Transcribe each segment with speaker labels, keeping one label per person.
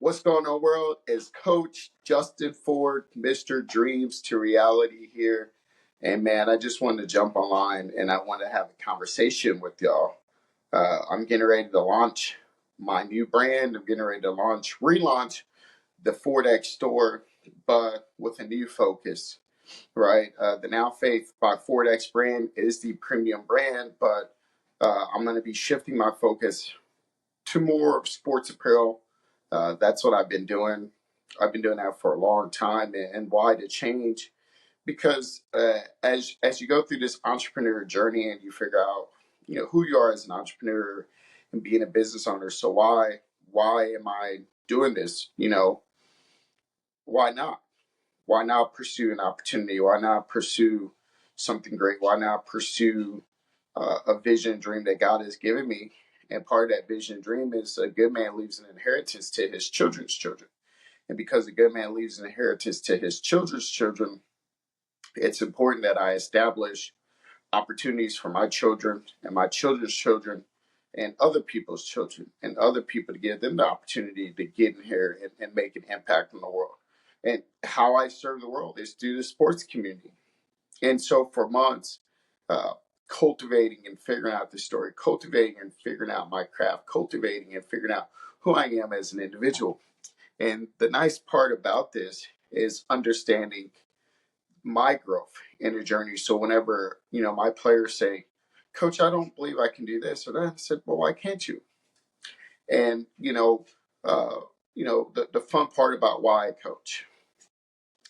Speaker 1: What's going on, world? Is Coach Justin Ford, Mr. Dreams to Reality here. And man, I just wanted to jump online and I want to have a conversation with y'all. I'm getting ready to launch my new brand. I'm getting ready to relaunch the Fordx store, but with a new focus, right? The Now Faith by Fordx brand is the premium brand, but I'm going to be shifting my focus to more sports apparel. That's what I've been doing. I've been doing that for a long time, and why the change? Because as you go through this entrepreneur journey and you figure out who you are as an entrepreneur and being a business owner. So why am I doing this? Why not? Why not pursue an opportunity? Why not pursue something great? Why not pursue a vision dream that God has given me? And part of that vision dream is a good man leaves an inheritance to his children's children. And because a good man leaves an inheritance to his children's children, it's important that I establish opportunities for my children and my children's children and other people's children and other people to give them the opportunity to get in here and make an impact on the world. And how I serve the world is through the sports community. And so for months, uh, cultivating and figuring out the story, cultivating and figuring out my craft, cultivating and figuring out who I am as an individual. And the nice part about this is understanding my growth in the journey. So whenever, my players say, Coach, I don't believe I can do this or that, I said, well, why can't you? And, the fun part about why I coach,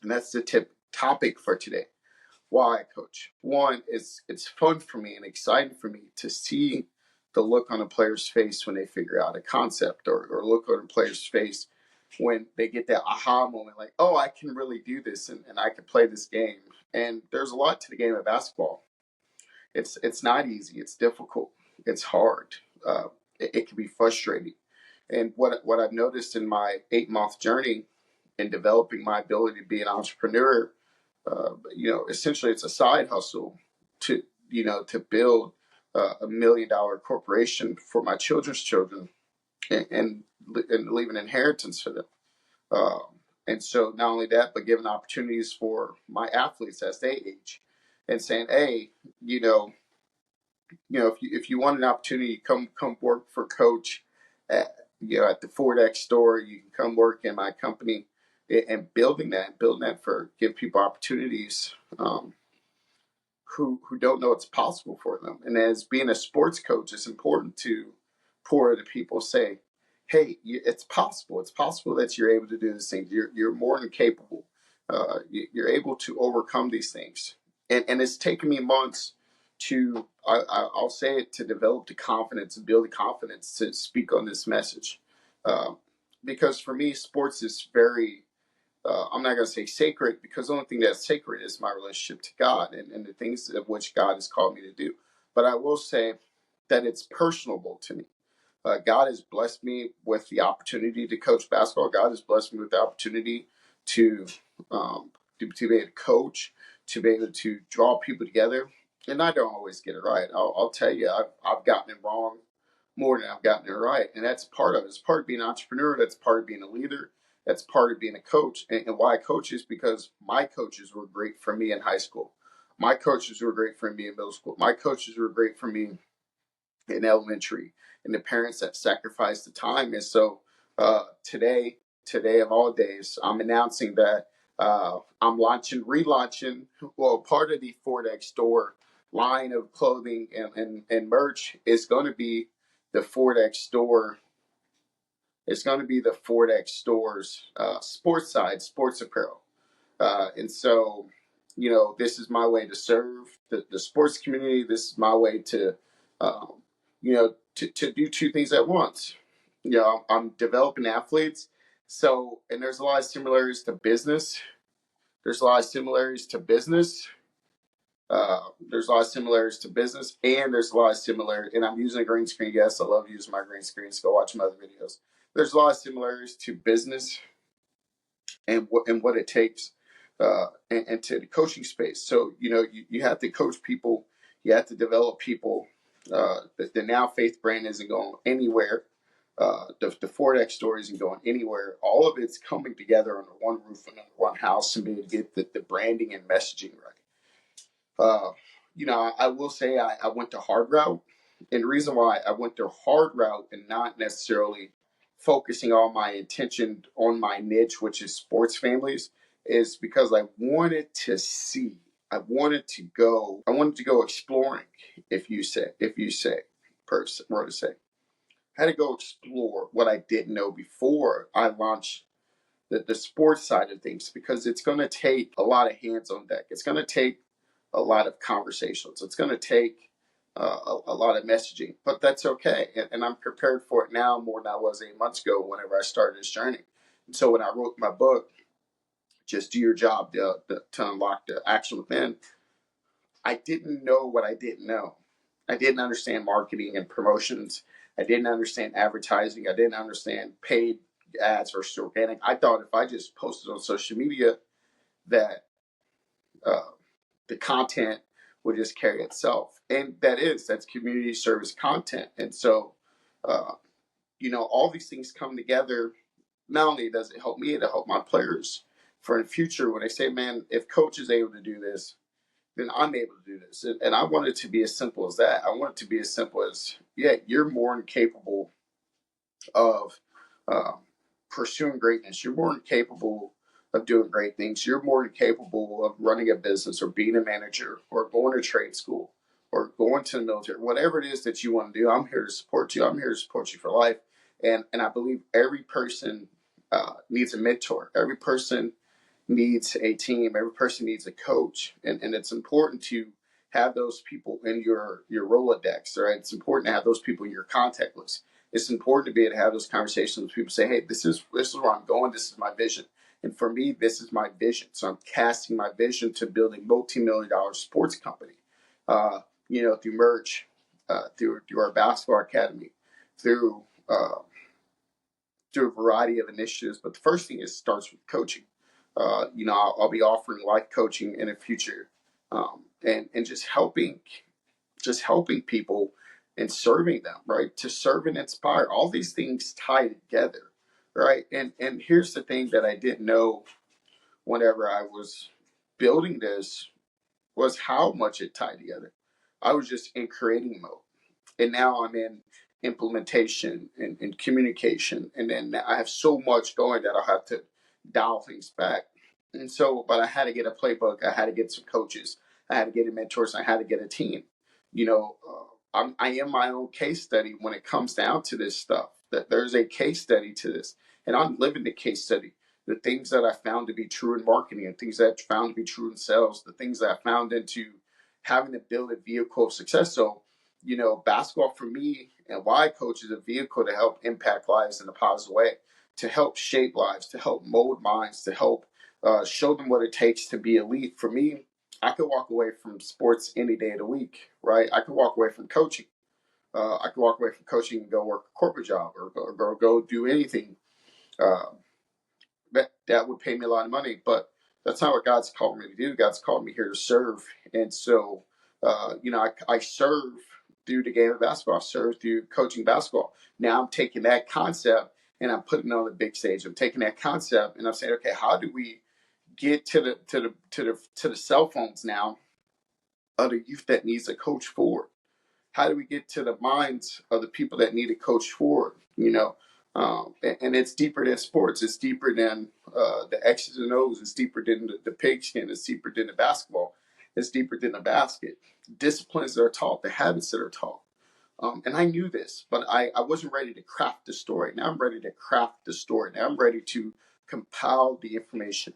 Speaker 1: and that's the topic for today. Why I coach. One, it's fun for me and exciting for me to see the look on a player's face when they figure out a concept, or look on a player's face when they get that aha moment, like, oh, I can really do this and I can play this game. And there's a lot to the game of basketball. It's not easy. It's difficult. It's hard. It can be frustrating. And what I've noticed in my 8-month journey in developing my ability to be an entrepreneur, essentially it's a side hustle to build $1 million corporation for my children's children and leave an inheritance for them. Um, and so not only that, but giving opportunities for my athletes as they age and saying, hey, if you want an opportunity, come work for Coach at the Fordx store. You can come work in my company, and building that for give people opportunities who don't know it's possible for them. And as being a sports coach, it's important to pour into people, say, hey, it's possible. It's possible that you're able to do these things. You're more than capable. You're able to overcome these things. And it's taken me months I'll say it, to develop the confidence and build the confidence to speak on this message. Because for me, sports is very, I'm not going to say sacred, because the only thing that's sacred is my relationship to God and the things of which God has called me to do. But I will say that it's personable to me. God has blessed me with the opportunity to coach basketball. God has blessed me with the opportunity to be able to coach, to be able to draw people together. And I don't always get it right. I'll tell you, I've gotten it wrong more than I've gotten it right. And that's part of it. It's part of being an entrepreneur. That's part of being a leader. That's part of being a coach. And why I coach is because my coaches were great for me in high school. My coaches were great for me in middle school. My coaches were great for me in elementary, and the parents that sacrificed the time. And so today of all days, I'm announcing that I'm relaunching, well, part of the Fordx store line of clothing and merch is going to be the Fordx store. It's going to be the Fordx store's sports side, sports apparel. And so, this is my way to serve the sports community. This is my way to, to do two things at once. I'm developing athletes. So, and there's a lot of similarities to business. There's a lot of similarities to business. There's a lot of similarities to business, and there's a lot of similarity. And I'm using a green screen. Yes, I love using my green screens. Go watch my other videos. There's a lot of similarities to business and what it takes, and to the coaching space. So you have to coach people, you have to develop people. The Now Faith brand isn't going anywhere. the Fordx stories and going anywhere. All of it's coming together under one roof and under one house and being able to get the branding and messaging right. I will say I went the hard route. And the reason why I went the hard route and not necessarily focusing all my attention on my niche, which is sports families, is because I wanted to see. I wanted to go exploring, person were to say. I had to go explore what I didn't know before I launched the sports side of things, because it's going to take a lot of hands on deck. It's going to take a lot of conversations. It's going to take a lot of messaging, but that's okay. And I'm prepared for it now more than I was 8 months ago whenever I started this journey. And so when I wrote my book, Just Do Your Job to Unlock the Action Within, I didn't know what I didn't know. I didn't understand marketing and promotions. I didn't understand advertising. I didn't understand paid ads versus organic. I thought if I just posted on social media that uh, the content would just carry itself. And that's community service content. And so, uh, all these things come together. Not only does it help me, it'll help my players for in the future when they say, man, if coach is able to do this, then I'm able to do this. And I want it to be as simple as that. I want it to be as simple as, yeah, you're more than capable of um, pursuing greatness. You're more than capable of doing great things. You're more than capable of running a business or being a manager or going to trade school or going to the military. Whatever it is that you want to do, I'm here to support you. I'm here to support you for life. And I believe every person needs a mentor. Every person needs a team. Every person needs a coach. And it's important to have those people in your Rolodex, right? It's important to have those people in your contact list. It's important to be able to have those conversations with people. Say, hey, this is where I'm going. This is my vision. And for me, this is my vision. So I'm casting my vision to build a multi-million-dollar sports company. Through merch, through our basketball academy, through a variety of initiatives. But the first thing is starts with coaching. I'll be offering life coaching in the future, and just helping people and serving them, right? To serve and inspire. All these things tie together, right? And here's the thing that I didn't know whenever I was building this was how much it tied together. I was just in creating mode. And now I'm in implementation and communication. And then I have so much going that I'll have to dial things back. And so, but I had to get a playbook. I had to get some coaches. I had to get a mentors. I had to get a team. I am my own case study when it comes down to this stuff. That there's a case study to this, and I'm living the case study. The things that I found to be true in marketing, and things that I found to be true in sales, the things that I found into having to build a vehicle of success. So, basketball for me and why I coach is a vehicle to help impact lives in a positive way, to help shape lives, to help mold minds, to help show them what it takes to be elite. For me, I could walk away from sports any day of the week, right? I could walk away from coaching. I could walk away from coaching and go work a corporate job or go do anything uh, that would pay me a lot of money. But that's not what God's called me to do. God's called me here to serve. And so, I serve through the game of basketball. I serve through coaching basketball. Now I'm taking that concept and I'm putting it on the big stage. I'm taking that concept and I'm saying, okay, how do we get to the cell phones now of the youth that needs a coach forward? How do we get to the minds of the people that need a coach forward? And it's deeper than sports. It's deeper than the X's and O's. It's deeper than the pigskin. It's deeper than the basketball. It's deeper than the basket. Disciplines that are taught, the habits that are taught. And I knew this, but I wasn't ready to craft the story. Now I'm ready to craft the story. Now I'm ready to compile the information.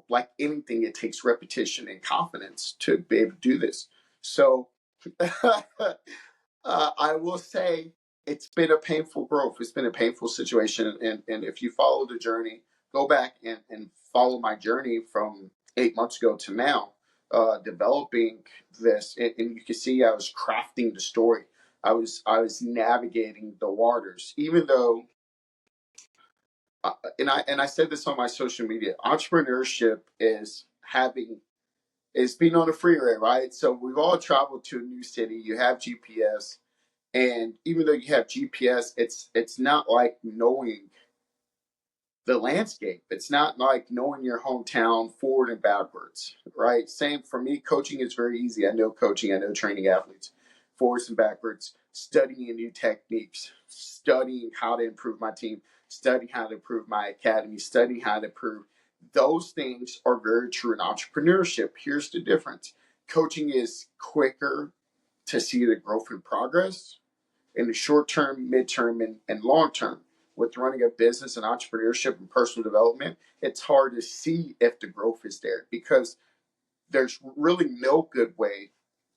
Speaker 1: Like anything, it takes repetition and confidence to be able to do this. So I will say it's been a painful growth. It's been a painful situation. And if you follow the journey, go back and follow my journey from 8 months ago to now, developing this. And you can see I was crafting the story. I was navigating the waters, even though, and I said this on my social media, entrepreneurship is being on a freeway, right? So we've all traveled to a new city. You have GPS. And even though you have GPS, it's not like knowing the landscape. It's not like knowing your hometown forward and backwards, right? Same for me. Coaching is very easy. I know coaching. I know training athletes forwards and backwards, studying new techniques, studying how to improve my team, studying how to improve my academy, studying how to improve. Those things are very true in entrepreneurship. Here's the difference. Coaching is quicker to see the growth and progress in the short term, midterm, and long term. With running a business and entrepreneurship and personal development, it's hard to see if the growth is there because there's really no good way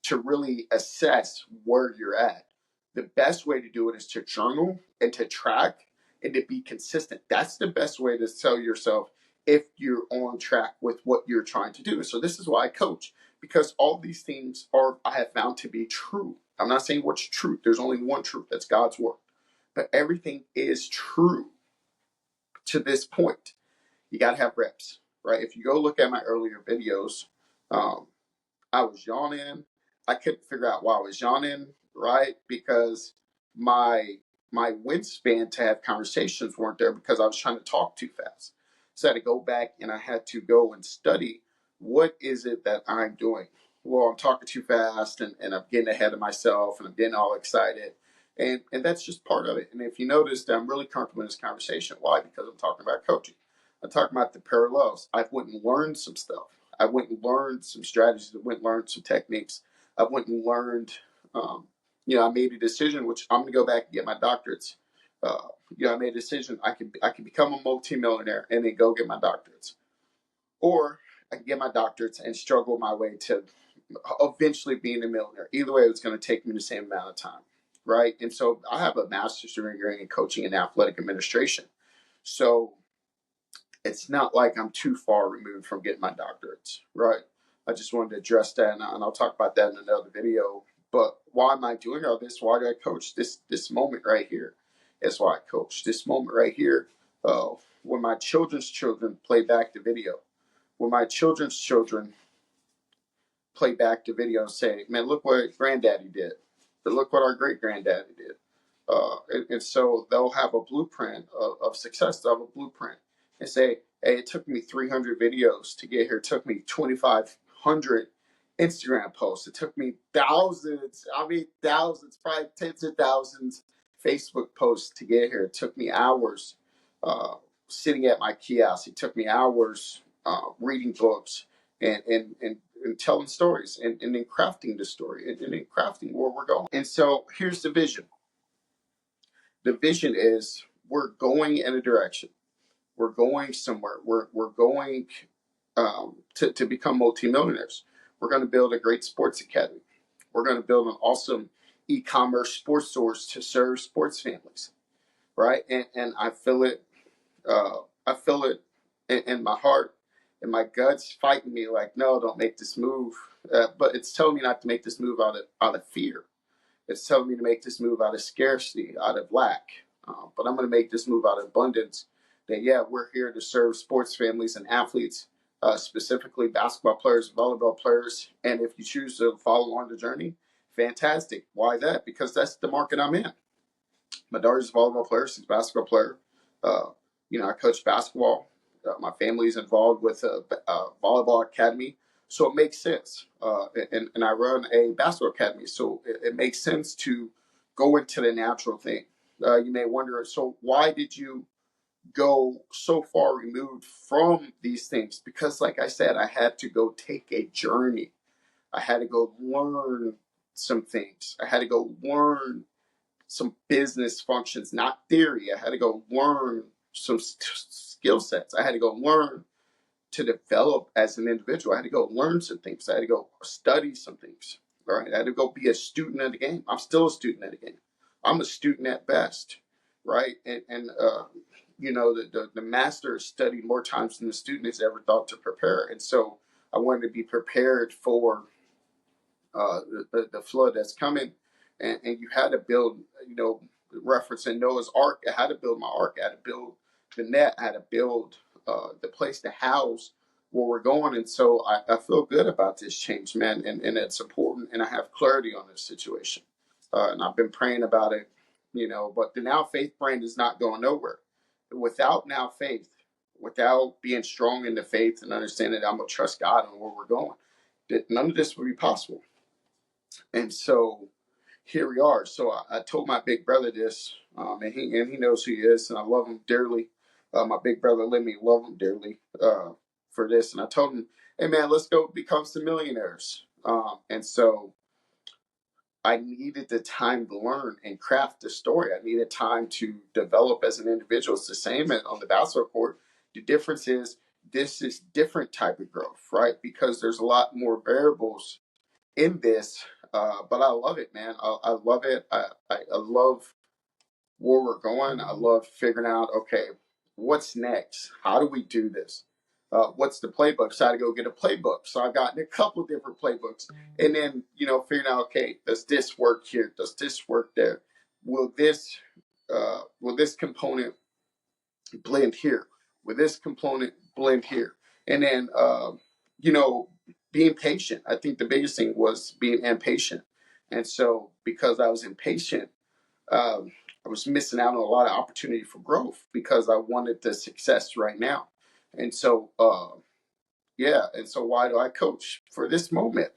Speaker 1: to really assess where you're at. The best way to do it is to journal and to track and to be consistent. That's the best way to tell yourself if you're on track with what you're trying to do. So this is why I coach, because all these things are, I have found to be true. I'm not saying what's truth. There's only one truth. That's God's word. But everything is true to this point. You got to have reps, right? If you go look at my earlier videos, um, I was yawning. I couldn't figure out why I was yawning, right? Because my my wingspan to have conversations weren't there because I was trying to talk too fast. So I had to go back and I had to go and study what is it that I'm doing. Well, I'm talking too fast and I'm getting ahead of myself and I'm getting all excited. And that's just part of it. And if you notice that I'm really comfortable in this conversation, why? Because I'm talking about coaching. I'm talking about the parallels. I went and learned some stuff. I went and learned some strategies. I went and learned some techniques. I went and learned, I made a decision, which I'm going to go back and get my doctorates. I made a decision. I can become a multimillionaire and then go get my doctorates. Or I can get my doctorates and struggle my way to eventually being a millionaire. Either way, it's going to take me the same amount of time, right? And so I have a master's degree in coaching and athletic administration. So it's not like I'm too far removed from getting my doctorates, right? I just wanted to address that, and I'll talk about that in another video. But why am I doing all this? Why do I coach this moment right here? That's why I coach this moment right here. When my children's children play back the video, when my children's children play back the video and say, "Man, look what Granddaddy did," but look what our great granddaddy did. And so they'll have a blueprint of success. They'll have a blueprint and say, hey, it took me 300 videos to get here. It took me 2,500 Instagram posts. It took me thousands, probably tens of thousands Facebook posts to get here. It took me hours sitting at my kiosk. It took me hours reading books and telling stories and then crafting the story and then crafting where we're going. And so here's the vision. The vision is we're going in a direction. We're going somewhere. We're going to become multimillionaires. We're going to build a great sports academy. We're going to build an awesome e-commerce sports stores to serve sports families, right? And I feel it. I feel it in my heart, and my guts fighting me like, no, don't make this move. But it's telling me not to make this move out of fear. It's telling me to make this move out of scarcity, out of lack. But I'm going to make this move out of abundance. That, yeah, we're here to serve sports families and athletes, specifically basketball players, volleyball players. And if you choose to follow on the journey, fantastic. Why that? Because that's the market I'm in. My daughter's a volleyball player. She's a basketball player. Uh, I coach basketball. My family's involved with a volleyball academy. So it makes sense. And I run a basketball academy. So it makes sense to go into the natural thing. You may wonder, so why did you go so far removed from these things? Because like I said, I had to go take a journey. I had to go learn some things. I had to go learn some business functions, not theory. I had to go learn some skill sets. I had to go learn to develop as an individual. I had to go learn some things. I had to go study some things. All right. I had to go be a student of the game. I'm still a student of the game. I'm a student at best. Right. The master has studied more times than the student has ever thought to prepare. And so I wanted to be prepared for the flood that's coming. And you had to build, referencing Noah's Ark. I had to build my ark. I had to build the net. I had to build the place to house where we're going. And so I feel good about this change, man. And it's important. And I have clarity on this situation. and I've been praying about it, but the Now Faith brand is not going nowhere. Without Now Faith, without being strong in the faith and understanding that I'm going to trust God and where we're going, that none of this would be possible. And so here we are. So I told my big brother this, and he knows who he is, and I love him dearly. My big brother, let me love him dearly for this. And I told him, hey, man, let's go become some millionaires. And so I needed the time to learn and craft the story. I needed time to develop as an individual. It's the same on the basketball court. The difference is this is different type of growth, right? Because there's a lot more variables in this, but I love it, man. I love it. I love where we're going. I love figuring out, okay, what's next? How do we do this? What's the playbook? So I had to go get a playbook. So I've gotten a couple of different playbooks, and then figuring out, okay, does this work here? Does this work there? Will this component blend here? Will this component blend here? And then being patient. I think the biggest thing was being impatient, and so because I was impatient, I was missing out on a lot of opportunity for growth because I wanted the success right now. And so, and so why do I coach for this moment?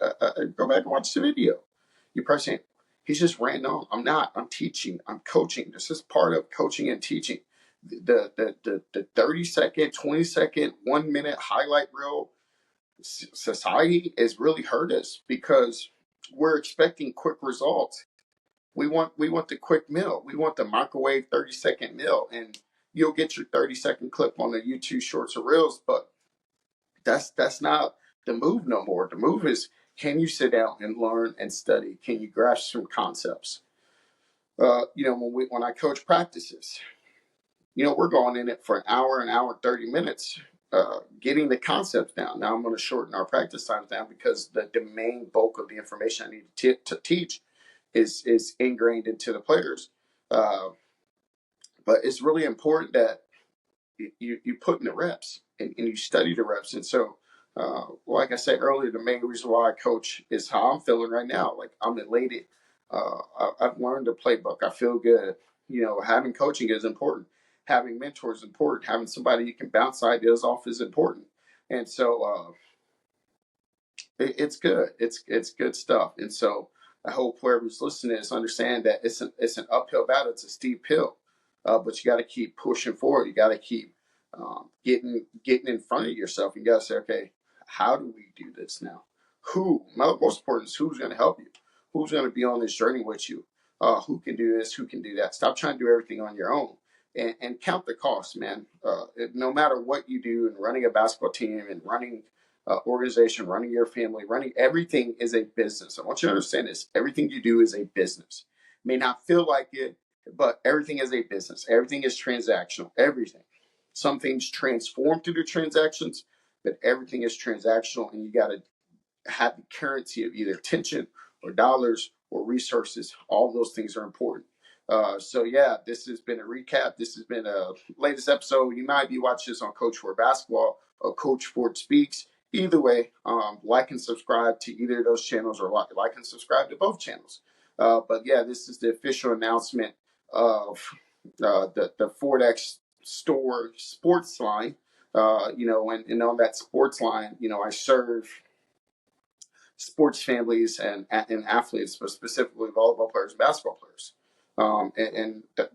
Speaker 1: Go back and watch the video. You're probably saying, he's just ranting on. I'm not. I'm teaching. I'm coaching. This is part of coaching and teaching. The 30-second, 20-second, 1 minute highlight reel society has really hurt us because we're expecting quick results. We want the quick meal. We want the microwave 30-second meal, and you'll get your 30-second clip on the YouTube Shorts or Reels. But that's not the move no more. The move is, can you sit down and learn and study? Can you grasp some concepts? When I coach practices, we're going in it for an hour and 30 minutes, getting the concepts down. Now I'm going to shorten our practice times down because the main bulk of the information I need to teach is ingrained into the players. But it's really important that you put in the reps and you study the reps. And so, like I said earlier, the main reason why I coach is how I'm feeling right now. Like, I'm elated. I've learned the playbook. I feel good. Having coaching is important. Having mentors is important. Having somebody you can bounce ideas off is important. And so, it's good. It's good stuff. And so I hope whoever's listening is understand that it's an uphill battle. It's a steep hill, but you got to keep pushing forward. You got to keep getting in front of yourself. You got to say, okay, how do we do this now? Most important is who's going to help you. Who's going to be on this journey with you? Who can do this? Who can do that? Stop trying to do everything on your own. And count the cost, man. No matter what you do in running a basketball team and running organization, running your family, running everything is a business. I want you to understand this. Everything you do is a business. May not feel like it, but everything is a business. Everything is transactional. Everything. Some things transform through the transactions, but everything is transactional, and you got to have the currency of either attention or dollars or resources. All those things are important. This has been a recap. This has been a latest episode. You might be watching this on Coach Ford Basketball or Coach Ford Speaks. Either way, like and subscribe to either of those channels, or like and subscribe to both channels. This is the official announcement of the Fordx store sports line. And on that sports line, I serve sports families and athletes, but specifically volleyball players, basketball players.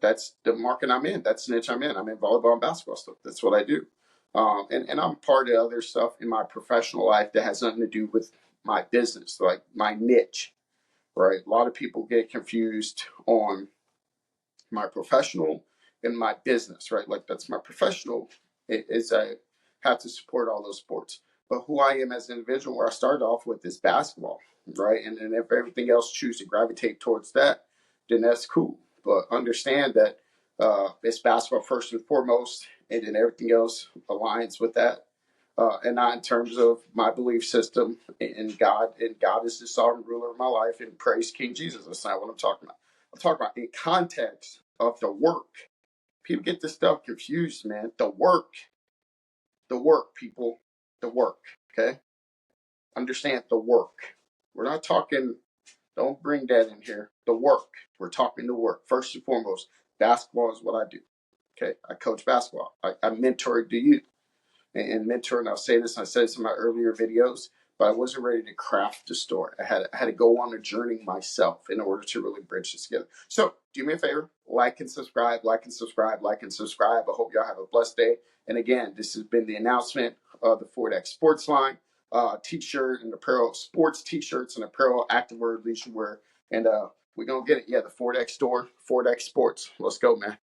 Speaker 1: That's the market I'm in. That's the niche I'm in. I'm in volleyball and basketball stuff. That's what I do. And I'm part of other stuff in my professional life that has nothing to do with my business, like my niche, right? A lot of people get confused on my professional and my business, right? Like, that's my professional is I have to support all those sports. But who I am as an individual, where I started off with, is basketball, right? And then if everything else choose to gravitate towards that, then that's cool. But understand that it's basketball first and foremost, and then everything else aligns with that. And not in terms of my belief system in God, and God is the sovereign ruler of my life, and praise King Jesus. That's not what I'm talking about. I'm talking about in context of the work. People get this stuff confused, man. The work, people, the work, okay? Understand the work. We're not talking Don't bring that in here. The work. We're talking the work. First and foremost, basketball is what I do. Okay. I coach basketball. I mentor the youth and mentor. And I'll say this, and I said this in my earlier videos, but I wasn't ready to craft the story. I had to go on a journey myself in order to really bridge this together. So do me a favor, like and subscribe, like and subscribe, like and subscribe. I hope y'all have a blessed day. And again, this has been the announcement of the Fordx Sports line, t-shirt and apparel, sports t-shirts and apparel, activewear, leisure wear, and we're gonna get it. Yeah, the Fordx store, Fordx Sports. Let's go, man.